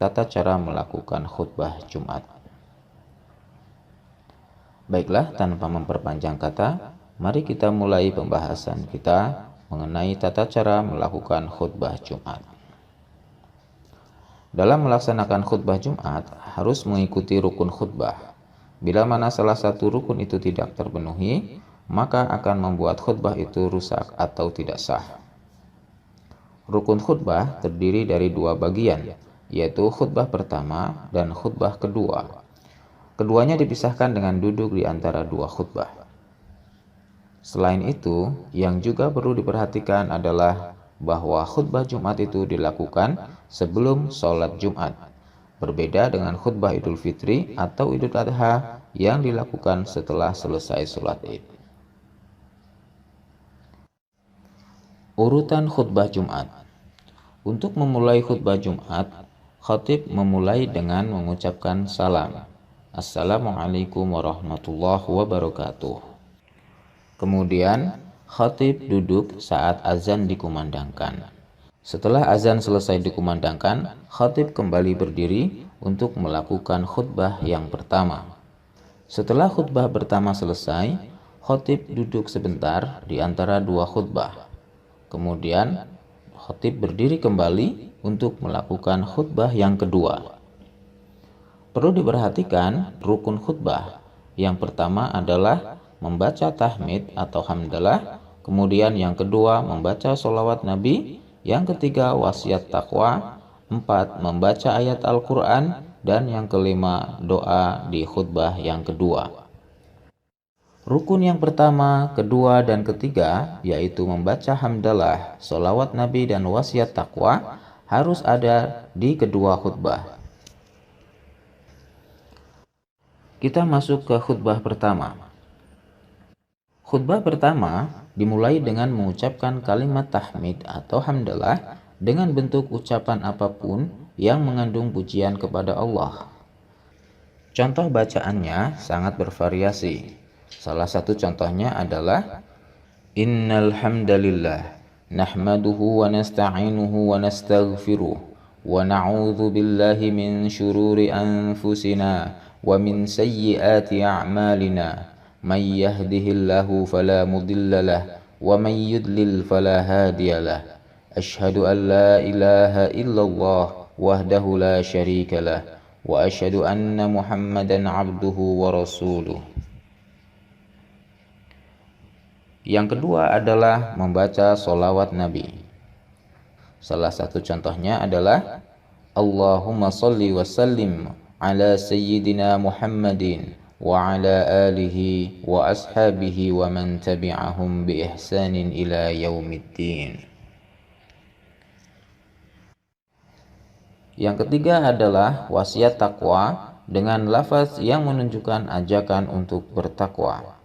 tata cara melakukan khutbah Jumat. Baiklah, tanpa memperpanjang kata, mari kita mulai pembahasan kita mengenai tata cara melakukan khutbah Jumat. Dalam melaksanakan khutbah Jumat, harus mengikuti rukun khutbah. Bila mana salah satu rukun itu tidak terpenuhi, maka akan membuat khutbah itu rusak atau tidak sah. Rukun khutbah terdiri dari dua bagian, yaitu khutbah pertama dan khutbah kedua. Keduanya dipisahkan dengan duduk di antara dua khutbah. Selain itu, yang juga perlu diperhatikan adalah bahwa khutbah Jumat itu dilakukan sebelum sholat Jumat, berbeda dengan khutbah Idul Fitri atau Idul Adha yang dilakukan setelah selesai sholat Id. Urutan khutbah Jumat. Untuk memulai khutbah Jumat, khatib memulai dengan mengucapkan salam. Assalamualaikum warahmatullahi wabarakatuh. Kemudian, khatib duduk saat azan dikumandangkan. Setelah azan selesai dikumandangkan, khatib kembali berdiri untuk melakukan khutbah yang pertama. Setelah khutbah pertama selesai, khatib duduk sebentar di antara dua khutbah. Kemudian, khatib berdiri kembali untuk melakukan khutbah yang kedua. Perlu diperhatikan rukun khutbah. Yang pertama adalah membaca tahmid atau hamdalah, kemudian yang kedua membaca sholawat Nabi, yang ketiga wasiat taqwa, 4 membaca ayat Al-Quran, dan yang kelima doa di khutbah yang kedua. Rukun yang pertama, kedua, dan ketiga, yaitu membaca hamdalah, sholawat Nabi, dan wasiat taqwa, harus ada di kedua khutbah. Kita masuk ke khutbah pertama. Khutbah pertama dimulai dengan mengucapkan kalimat tahmid atau hamdalah dengan bentuk ucapan apapun yang mengandung pujian kepada Allah. Contoh bacaannya sangat bervariasi. Salah satu contohnya adalah Innal hamdalillah nahmaduhu wa nasta'inuhu wa nastaghfiruh wa na'udzu billahi min syururi anfusina wa min sayyiati a'malina may yahdihillahu fala mudilla lahu wa may yudlil fala hadiya lahu asyhadu an la ilaha illallah wahdahu la syarika lahu wa asyhadu anna muhammadan abduhu wa rasuluh. Yang kedua adalah membaca sholawat Nabi. Salah satu contohnya adalah Allahumma sholli wa sallim ala sayyidina Muhammadin wa ala alihi wa ashabihi wa man tabi'ahum bi ihsanin ila yaumiddin. Yang ketiga adalah wasiat takwa dengan lafaz yang menunjukkan ajakan untuk bertakwa.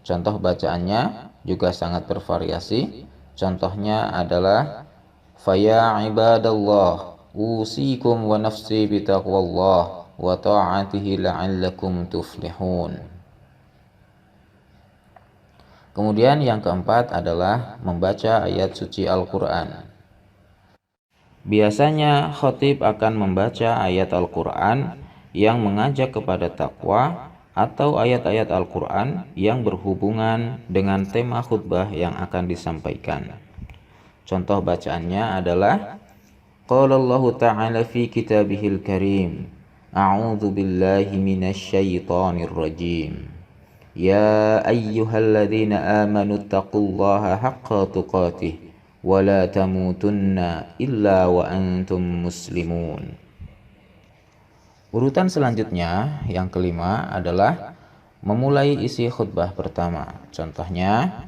Contoh bacaannya juga sangat bervariasi. Contohnya adalah Faya ibadallah usikum wa nafsi bitaqwallah wa ta'atihi la'allakum tuflihun. Kemudian yang keempat adalah membaca ayat suci Al-Quran. Biasanya khatib akan membaca ayat Al-Quran yang mengajak kepada takwa atau ayat-ayat Al-Quran yang berhubungan dengan tema khutbah yang akan disampaikan. Contoh bacaannya adalah Qala Allah Ta'ala fi kitabihil karim A'udzu billahi minasyaitonir rajim Ya ayyuhalladzina amanu taqullaha haqqa tuqatih wa la tamutunna illa wa antum muslimun. Urutan selanjutnya, yang kelima adalah memulai isi khutbah pertama. Contohnya,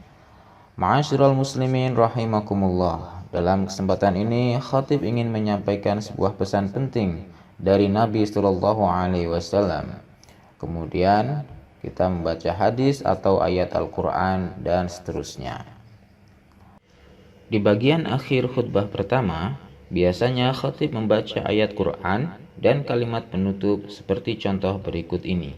Ma'asyiral muslimin rahimakumullah. Dalam kesempatan ini, khatib ingin menyampaikan sebuah pesan penting dari Nabi Sallallahu Alaihi Wasallam. Kemudian kita membaca hadis atau ayat Al-Quran dan seterusnya. Di bagian akhir khutbah pertama, biasanya khatib membaca ayat Quran dan kalimat penutup seperti contoh berikut ini.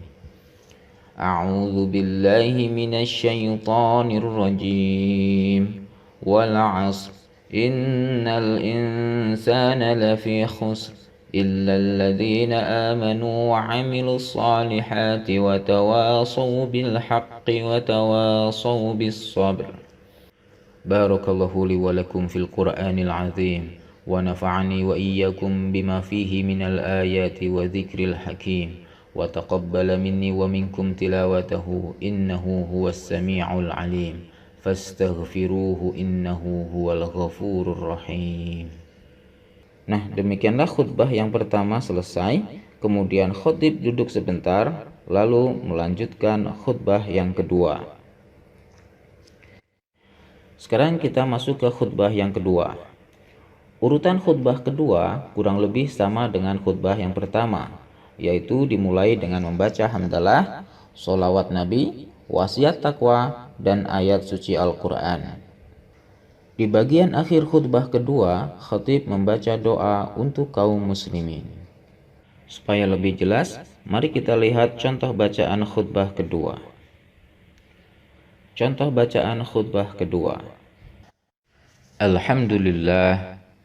A'udzu billahi minasyaitonir rajim. Wal 'asr innal insana lafi khusr إلا الذين آمنوا وعملوا الصالحات وتواصوا بالحق وتواصوا بالصبر. بارك الله لي ولكم في القرآن العظيم، ونفعني وإياكم بما فيه من الآيات وذكر الحكيم، وتقبل مني ومنكم تلاوته إنه هو السميع العليم، فاستغفروه إنه هو الغفور الرحيم. Nah, demikianlah khutbah yang pertama selesai. Kemudian khotib duduk sebentar, lalu melanjutkan khutbah yang kedua. Sekarang kita masuk ke khutbah yang kedua. Urutan khutbah kedua kurang lebih sama dengan khutbah yang pertama, yaitu dimulai dengan membaca hamdalah, sholawat Nabi, wasiat takwa, dan ayat suci Al-Quran. Di bagian akhir khutbah kedua, khatib membaca doa untuk kaum muslimin. Supaya lebih jelas, mari kita lihat contoh bacaan khutbah kedua. Contoh bacaan khutbah kedua.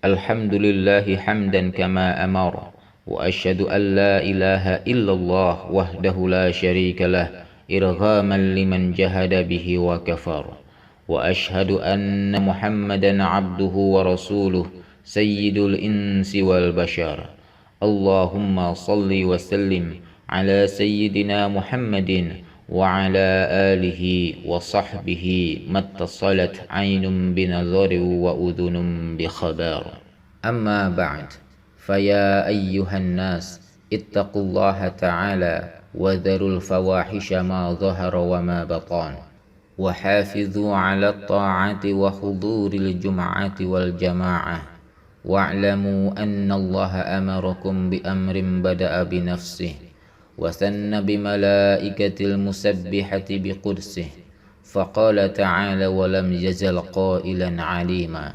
Alhamdulillahi hamdan kama amara, wa asyhadu an la ilaha illallah wahdahu la syarika lah, irghaman liman jahada bihi wa kafar. وأشهد أن محمدا عبده ورسوله سيد الإنس والبشر. اللهم صل وسلم على سيدنا محمد وعلى آله وصحبه ما اتصلت عين بنظر وأذن بخبر. أما بعد، فيا أيها الناس اتقوا الله تعالى وذروا الفواحش ما ظهر وما بطن، وحافظوا على الطاعة وحضور الجمعة والجماعة، واعلموا أن الله أمركم بأمر بدأ بنفسه وثن بملائكة المسبحة بقدسه، فقال تعالى ولم يزل قائلا عليما: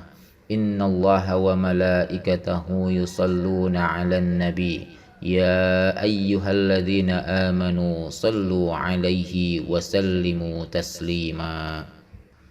إن الله وملائكته يصلون على النبي يا أيها الذين آمنوا صلوا عليه وسلموا تسليما.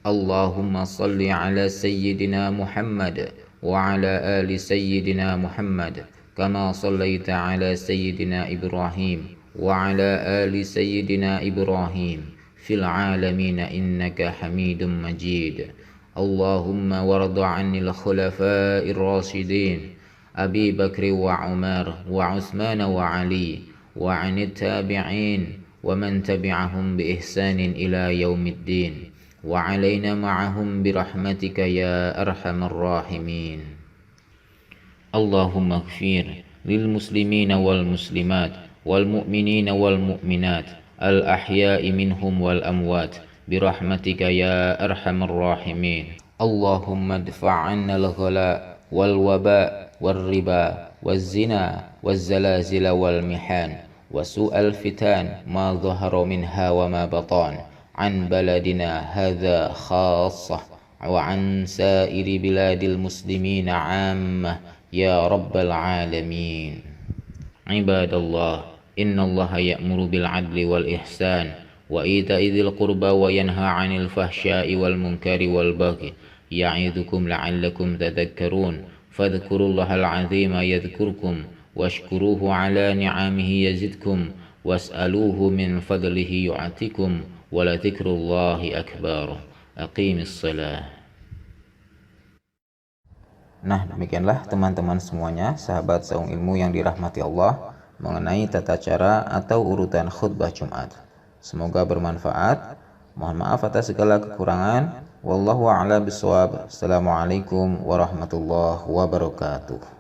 اللهم صل على سيدنا محمد وعلى آل سيدنا محمد كما صليت على سيدنا إبراهيم وعلى آل سيدنا إبراهيم في العالمين إنك حميد مجيد. اللهم وارض عن الخلفاء الراشدين أبي بكر وعمر وعثمان وعلي، وعن التابعين ومن تبعهم بإحسان إلى يوم الدين، وعلينا معهم برحمتك يا أرحم الراحمين. اللهم اغفر للمسلمين والمسلمات والمؤمنين والمؤمنات الأحياء منهم والأموات برحمتك يا أرحم الراحمين. اللهم ادفع عنا الغلاء والوباء والربا والزنا والزلازل والمحان وسوء الفتن ما ظهر منها وما بطن عن بلدنا هذا خاصة وعن سائر بلاد المسلمين عامة يا رب العالمين. عباد الله، إن الله يأمر بالعدل والإحسان وإيتاء ذي القربى وينهى عن الفحشاء والمنكر والبغي يعظكم لعلكم تذكرون. فاذكروا الله العظيم يذكركم واشكروه على نعمه يزدكم واسألوه من فضله يعطكم ولذكر الله أكبر. أقيم الصلاة. Nah, demikianlah teman-teman semuanya, sahabat saung ilmu yang dirahmati Allah, mengenai tata cara atau urutan khutbah Jumat. Semoga bermanfaat. Mohon maaf atas segala kekurangan. Wallahu a'lam bishawab. Assalamualaikum warahmatullahi wabarakatuh.